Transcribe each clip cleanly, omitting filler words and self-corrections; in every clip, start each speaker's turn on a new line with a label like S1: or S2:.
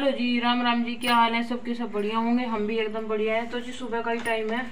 S1: Hello जी, राम राम जी। क्या हाल है सबके? सब बढ़िया होंगे, हम भी एकदम बढ़िया है। तो जी सुबह का ही टाइम है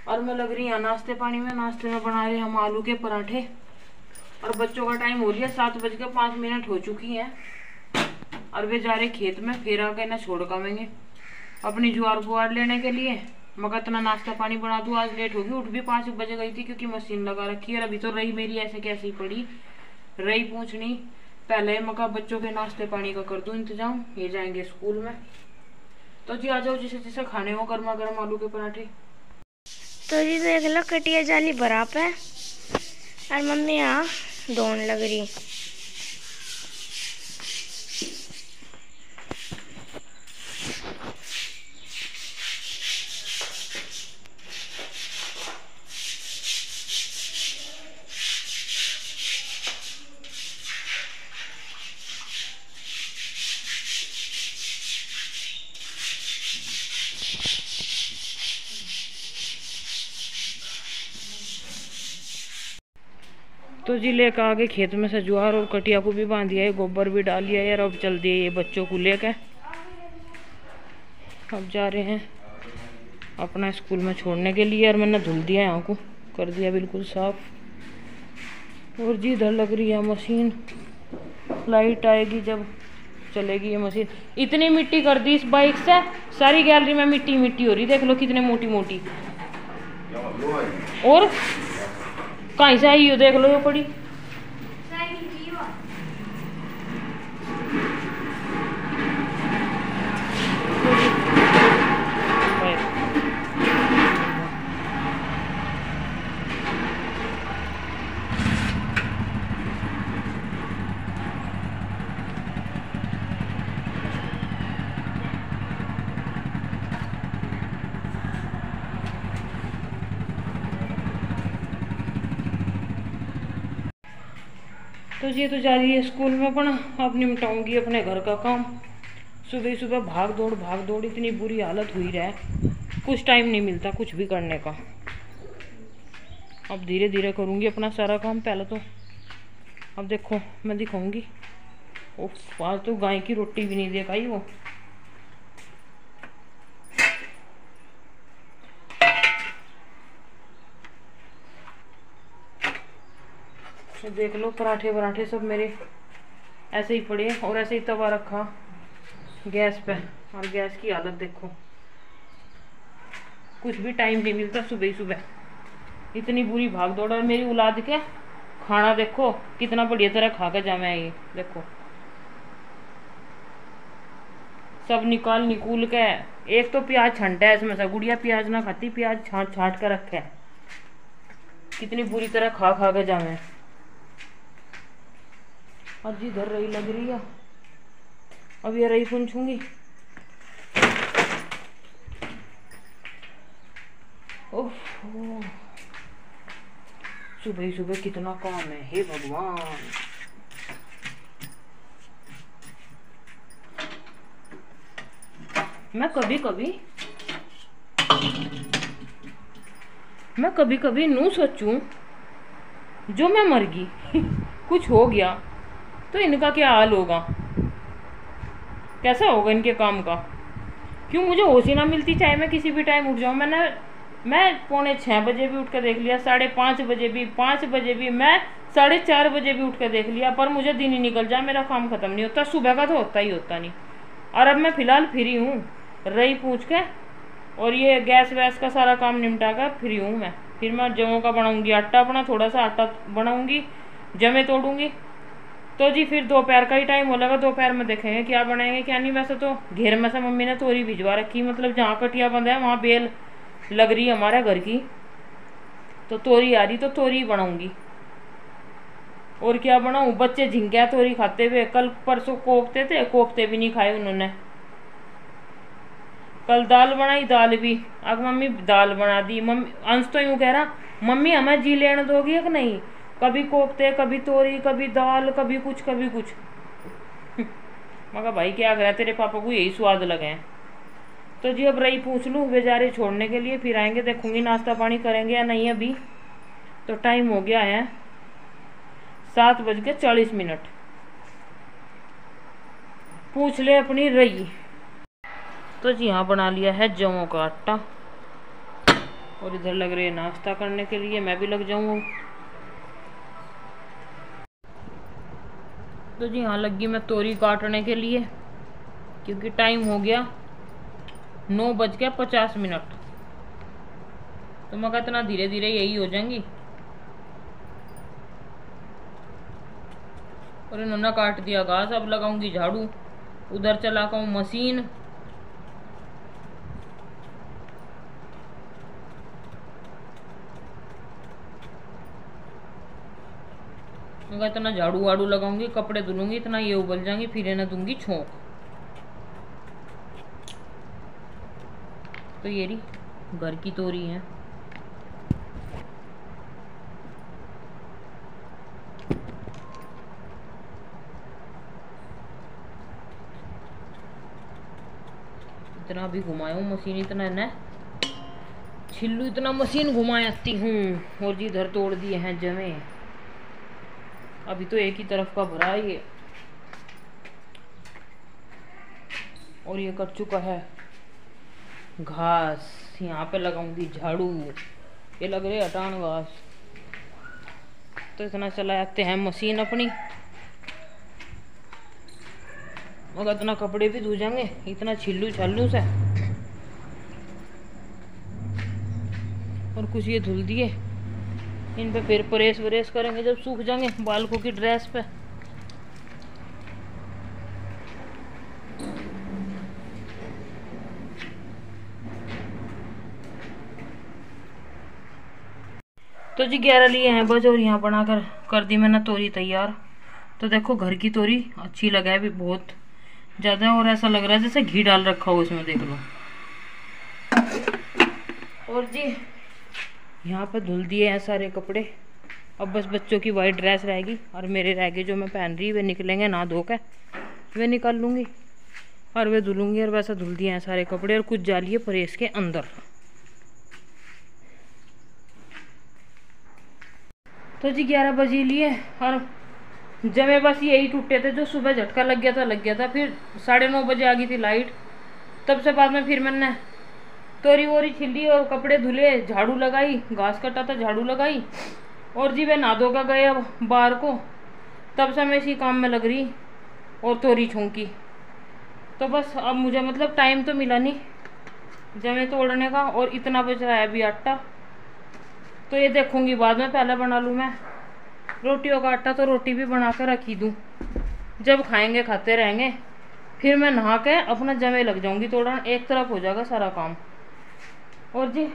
S1: और मैं लग रही है नाश्ते पानी में। नाश्ते में बना रहे हम आलू के पराठे और बच्चों का टाइम हो रही है 7:05 हो चुकी हैं और वे जा रहे खेत में। फिर आके ना छोड़ कामेंगे अपनी ज्वार बुआर लेने के लिए। मगर इतना नाश्ता पानी बना दूँ, आज लेट होगी। उठ भी 5 बजे गई थी क्योंकि मशीन लगा रखी है। अभी तो रही मेरी ऐसे कैसी पड़ी रही पूछनी। पहले मका बच्चों के नाश्ते पानी का कर दूं इंतजाम, ये जाएंगे स्कूल में। तो जी आ जाओ, जिसे जिसे खाने हो गर्मा गर्म आलू के पराठे।
S2: तो जी देख लो कटिया जाली भरा पे और मम्मी यहाँ दौड़ लग रही।
S1: तो जी लेकर आगे खेत में से ज्वार और कटिया को भी बांध दिया है, गोबर भी डाल दिया यार। अब चल दिए ये बच्चों को लेकर, अब जा रहे हैं अपना स्कूल में छोड़ने के लिए। और मैंने धुल दिया यहाँ को, कर दिया बिल्कुल साफ। और जी इधर लग रही है मशीन, लाइट आएगी जब चलेगी ये मशीन। इतनी मिट्टी कर दी इस बाइक से, सारी गैलरी में मिट्टी मिट्टी हो रही। देख लो कितने मोटी मोटी। और कहीं से आई हो, देख लो ये पड़ी। तो ये तो जा रही है स्कूल में, अपना अब निपटाऊंगी अपने घर का काम। सुबह सुबह भाग दौड़, इतनी बुरी हालत हुई रहा है, कुछ टाइम नहीं मिलता कुछ भी करने का। अब धीरे धीरे करूंगी अपना सारा काम। पहले तो अब देखो मैं दिखाऊंगी। आज तो गाय की रोटी भी नहीं दे पाई वो। तो देख लो पराठे सब मेरे ऐसे ही पड़े और ऐसे ही तवा रखा गैस पे। और गैस की हालत देखो, कुछ भी टाइम नहीं मिलता सुबह सुबह, इतनी बुरी भाग दौड़। और मेरी औलाद के खाना देखो कितना बढ़िया तरह खा के जामे। ये देखो सब निकूल के। एक तो प्याज छंटा है इसमें से, गुड़िया प्याज ना खाती, प्याज छाट छाट कर रखे है। कितनी बुरी तरह खा खा के जामे। और जी इधर रही लग रही है, अब ये रही पूछूंगी। ओह सुबह ही सुबह कितना काम है, हे भगवान। मैं कभी कभी नू सोचूं जो मैं मर गई कुछ हो गया तो इनका क्या हाल होगा, कैसा होगा इनके काम का। क्यों मुझे होश ही ना मिलती, चाहे मैं किसी भी टाइम उठ जाऊँ। मैं 5:45 बजे भी उठ कर देख लिया, 5:30 बजे भी, 5 बजे भी, मैं 4:30 बजे भी उठ कर देख लिया, पर मुझे दिन ही निकल जाए मेरा काम खत्म नहीं होता। सुबह का तो होता ही होता नहीं। और अब मैं फिलहाल फ्री हूँ, रही पूछ के और ये गैस वैस का सारा काम निपटा कर फ्री हूँ मैं। फिर मैं जवों का बनाऊँगी आटा, अपना थोड़ा सा आटा बनाऊँगी, जमे तोड़ूँगी। तो जी फिर दोपहर का ही टाइम हो लगा, दोपहर में देखेंगे क्या बनाएंगे क्या नहीं। वैसे तो घेर में से मम्मी ने तोरी भिजवा रखी, मतलब जहाँ कटिया बंद है वहाँ बेल लग रही है हमारे घर की, तो तोरी आ रही तो तोरी बनाऊंगी। और क्या बनाऊं, बच्चे झिंगा तोरी खाते हुए। कल परसों कोफ्ते थे, कोफ्ते भी नहीं खाए उन्होंने। कल दाल बनाई, दाल भी अब मम्मी दाल बना दी। मम्मी अंश तो यूँ कह रहा मम्मी हमें जी लेने दोगी या नहीं, कभी कोफ्ते कभी तोरी कभी दाल कभी कुछ कभी कुछ। मगर भाई क्या करा, तेरे पापा को यही स्वाद लगे हैं। तो जी अब रही पूछ लूँ वे जा रहे छोड़ने के लिए, फिर आएंगे देखूंगी नाश्ता पानी करेंगे या नहीं। अभी तो टाइम हो गया है 7:40। पूछ ले अपनी रही। तो जी यहाँ बना लिया है जवों का आटा और इधर लग रहे हैं नाश्ता करने के लिए, मैं भी लग जाऊँ। तो जी यहाँ लगी मैं तोरी काटने के लिए, क्योंकि टाइम हो गया 9:50। तो मैं कहता इतना धीरे धीरे यही हो जाएंगी। और इन्होंने काट दिया घास, अब लगाऊंगी झाड़ू, उधर चला कर मशीन। मैं इतना झाड़ू वाड़ू लगाऊंगी, कपड़े धुलूंगी, इतना ये उबल जाएंगी, फिर इन्हें दूंगी छोंक। तो ये रही घर की तोरी है। इतना भी घुमाऊं मशीन, इतना न छिल्लू, इतना मशीन घुमाती हूँ। और जी इधर तोड़ दिए हैं जमे, अभी तो एक ही तरफ का भरा है ये। और ये कट चुका है घास, यहाँ पे लगाऊंगी झाड़ू, ये लग रहे हटान घास। तो इतना चलाते हैं मशीन अपनी, मगर इतना कपड़े भी धो जाएंगे इतना छिल्लू छाल्लू से। और कुछ ये धुल दिए, इन पे फिर प्रेस व्रेस करेंगे जब सूख जाएंगे बालकों की ड्रेस पे। तो जी 11 लिए हैं बस, और यहाँ बनाकर कर दी मैंने तोरी तैयार। तो देखो घर की तोरी अच्छी लगा है भी बहुत ज़्यादा, और ऐसा लग रहा है जैसे घी डाल रखा हो उसमें, देख लो। और जी यहाँ पे धुल दिए हैं सारे कपड़े, अब बस बच्चों की वाइट ड्रेस रहेगी और मेरे रह गए जो मैं पहन रही, वे निकलेंगे ना धो के, वे निकाल लूँगी और वे धुलूँगी। और वैसा धुल दिए हैं सारे कपड़े, और कुछ डालिए प्रेस के अंदर। तो जी 11 बजे लिए, और जमे बस यही टूटे थे जो सुबह झटका लग गया था। फिर 9:30 बजे आ गई थी लाइट, तब से बाद में फिर मैंने तोरी वोरी छिली और कपड़े धुले, झाड़ू लगाई, घास कटा था झाड़ू लगाई। और जी वे नहा धो कर गए अब बाहर को, तब से मैं इसी काम में लग रही और तोरी छौंकी। तो बस अब मुझे मतलब टाइम तो मिला नहीं जमे तोड़ने का, और इतना बच रहा है अभी आटा। तो ये देखूंगी बाद में, पहले बना लूँ मैं रोटियों का आटा, तो रोटी भी बना कर रखी दूँ, जब खाएंगे खाते रहेंगे। फिर मैं नहा के अपना जमे लग जाऊंगी तोड़न, एक तरफ हो जाएगा सारा काम। और जी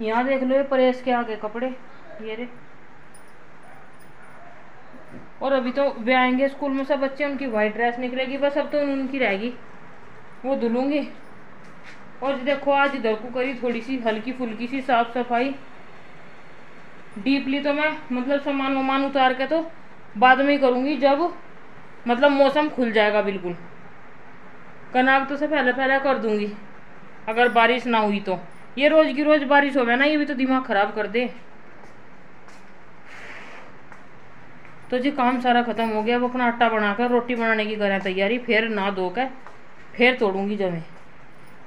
S1: यहाँ देख लो ये प्रेस के आगे कपड़े ये रे। और अभी तो वे आएंगे स्कूल में सब बच्चे, उनकी वाइट ड्रेस निकलेगी बस, अब तो उनकी रहेगी, वो धुलूंगी। और देखो आज इधर को करी थोड़ी सी हल्की फुल्की सी साफ सफाई, डीपली तो मैं मतलब सामान वामान उतार के तो बाद में ही करूँगी, जब मतलब मौसम खुल जाएगा बिल्कुल। कनाक तो से पहले पहले कर दूंगी अगर बारिश ना हुई तो। ये रोज की रोज बारिश हो गया ना, ये भी तो दिमाग खराब कर दे। तो जी काम सारा खत्म हो गया, अब अपना आटा बनाकर रोटी बनाने की करें तैयारी, फिर ना धो कर फिर तोड़ूंगी जमे,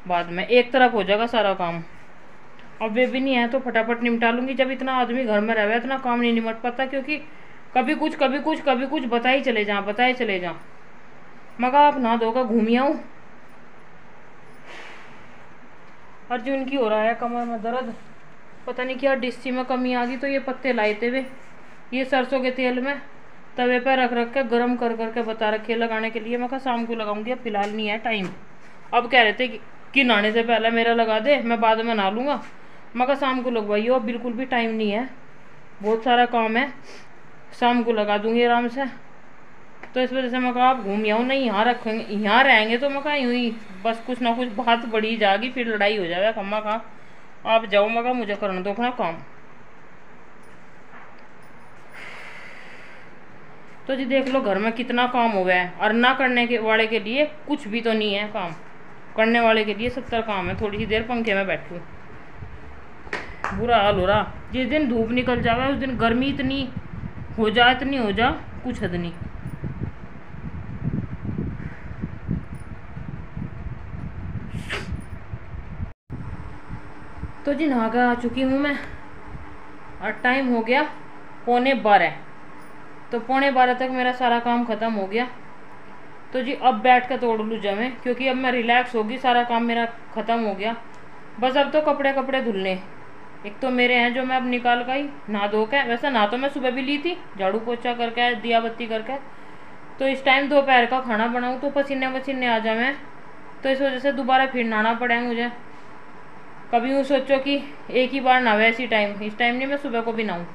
S1: बाद में एक तरफ हो जाएगा सारा काम। अब वे भी नहीं है तो फटाफट निपटा लूंगी, जब इतना आदमी घर में रहे इतना काम नहीं निपट पाता, क्योंकि कभी कुछ कभी कुछ कभी कुछ बताए चले जा। मगर आप ना धोकर घूमी आऊँ। और जो उनकी हो रहा है कमर में दर्द, पता नहीं क्या डिस्ची में कमी आ गई, तो ये पत्ते लाए थे वे, ये सरसों के तेल में तवे पर रख रख के गर्म कर करके बता रखे लगाने के लिए। मैं कहा शाम को लगाऊंगी, अब फिलहाल नहीं है टाइम। अब कह रहे थे कि नहाने से पहले मेरा लगा दे, मैं बाद में नहा लूँगा। मैं कहा शाम को लगवाइए, अब बिल्कुल भी टाइम नहीं है, बहुत सारा काम है, शाम को लगा दूंगी आराम से। तो इस वजह से मैं कहा आप घूम आऊँ, नहीं यहाँ रखेंगे, यहाँ रहेंगे तो मैं कहा यूँ ही बस कुछ ना कुछ बात बढ़ी जाएगी, फिर लड़ाई हो जाएगा। खम्मा कहा आप जाओ, मैं कहा मुझे करना दो अपना काम। तो जी देख लो घर में कितना काम हो गया है, और ना करने के वाले के लिए कुछ भी तो नहीं है काम, करने वाले के लिए 70 काम है। थोड़ी सी देर पंखे में बैठूँ, बुरा हाल हो रहा। जिस दिन धूप निकल जाएगा उस दिन गर्मी इतनी हो जा कुछ हद नहीं। तो जी नहा कर आ चुकी हूँ मैं और टाइम हो गया 11:15। तो 11:15 तक मेरा सारा काम ख़त्म हो गया। तो जी अब बैठ कर तोड़ लूँ जमे, क्योंकि अब मैं रिलैक्स होगी, सारा काम मेरा ख़त्म हो गया। बस अब तो कपड़े धुलने। एक तो मेरे हैं जो मैं अब निकाल कर ही नहा धो के, वैसे नहा तो मैं सुबह भी ली थी, झाड़ू पोछा करके दिया बत्ती करके। तो इस टाइम दोपहर का खाना बनाऊँ तो पसीने वसीने आ जाए, तो इस वजह से दोबारा फिर नहाना पड़ेगा मुझे। कभी यूँ सोचो कि एक ही बार नहावे इसी टाइम, इस टाइम नहीं मैं सुबह को भी नहाऊँ।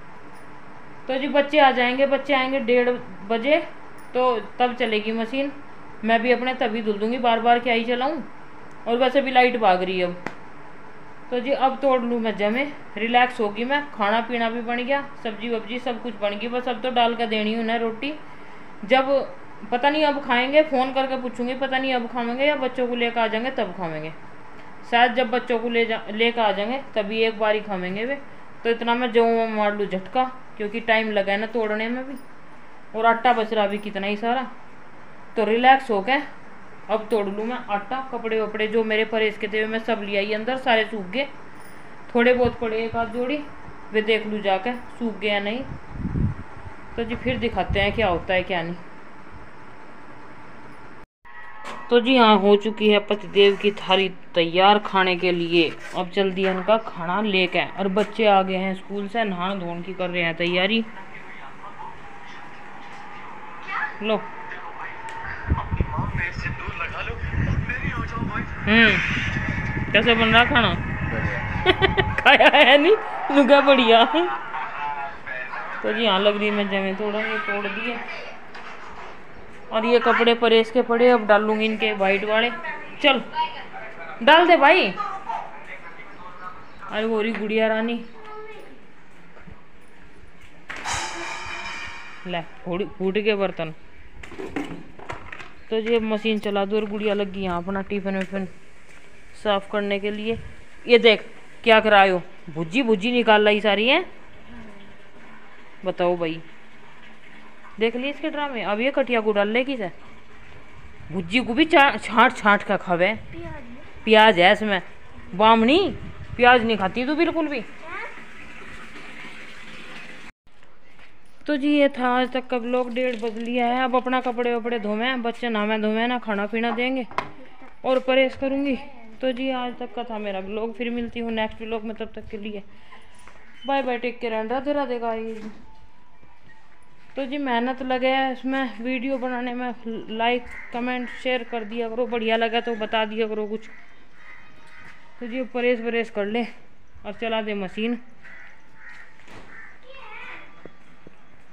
S1: तो जी बच्चे आ जाएंगे, बच्चे आएंगे 1:30 बजे, तो तब चलेगी मशीन। मैं भी अपने तभी धुल दूँगी, बार बार क्या ही चलाऊँ। और वैसे भी लाइट भाग रही है अब। तो जी अब तोड़ लूँ मैं जमे, रिलैक्स होगी मैं। खाना पीना भी बन गया, सब्जी वब्जी सब कुछ बन गई, बस अब तो डाल कर देनी उन्हें रोटी। जब पता नहीं अब खाएंगे, फ़ोन करके पूछूंगी, पता नहीं अब खाएंगे या बच्चों को लेकर आ जाएंगे तब खाएंगे। शायद जब बच्चों को लेकर आ जाएंगे तभी एक बार ही खाएंगे वे। तो इतना मैं जऊँ मार लूँ झटका, क्योंकि टाइम लगा है ना तोड़ने में भी, और आटा बच रहा भी कितना ही सारा। तो रिलैक्स हो गए, अब तोड़ लूँ मैं आटा। कपड़े वपड़े जो मेरे परहेज के थे मैं सब ले आई अंदर, सारे सूख गए। थोड़े बहुत पड़े एक आध जोड़ी, वे देख लूँ जाकर सूख गया नहीं। तो जी फिर दिखाते हैं क्या होता है क्या नहीं। तो जी हाँ, हो चुकी है पतिदेव की थाली तैयार खाने के लिए। अब चल दिया इनका खाना लेके, और बच्चे आ गए हैं स्कूल से, नहान धोन की कर रहे हैं तैयारी। लो कैसे बन रहा खाना? खाया है नहीं, लुगा बढ़िया। तो जी हाँ लग रही मैं जमे थोड़ा ये तोड़ दिए, और ये कपड़े परेस के पड़े, अब डालूंगी इनके वाइट वाले। चल डाल दे भाई। अरे वो रही गुड़िया रानी, ले फूट के बर्तन। तो ये मशीन चला दो, और गुड़िया लगी यहाँ अपना टिफिन विफिन साफ करने के लिए। ये देख क्या करायो, भुजी भुजी निकाल लाई सारी है। बताओ भाई, देख ली इसके ड्रामे। अब ये कटिया को डाल लेगी से, भुजी को भी छाट छाट का खावे। प्याज है इसमें, बामनी प्याज नहीं खाती तू बिल्कुल भी। तो जी ये था आज तक का ब्लॉग, 1:30 बज लिया है। अब अपना कपड़े वपड़े धोवे, बच्चे नहावे धोवे ना, खाना पीना देंगे और परहेज करूँगी। तो जी आज तक का था मेरा ब्लॉग, फिर मिलती हूँ नेक्स्ट ब्लॉग में, तब तक के लिए bye bye, take care and Radhe Radhe guys. तो जी मेहनत लगे है इसमें वीडियो बनाने में, लाइक कमेंट शेयर कर दिया करो, बढ़िया लगा तो बता दिया करो कुछ। तो जी परहेज वरहेज कर ले और चला दे मशीन।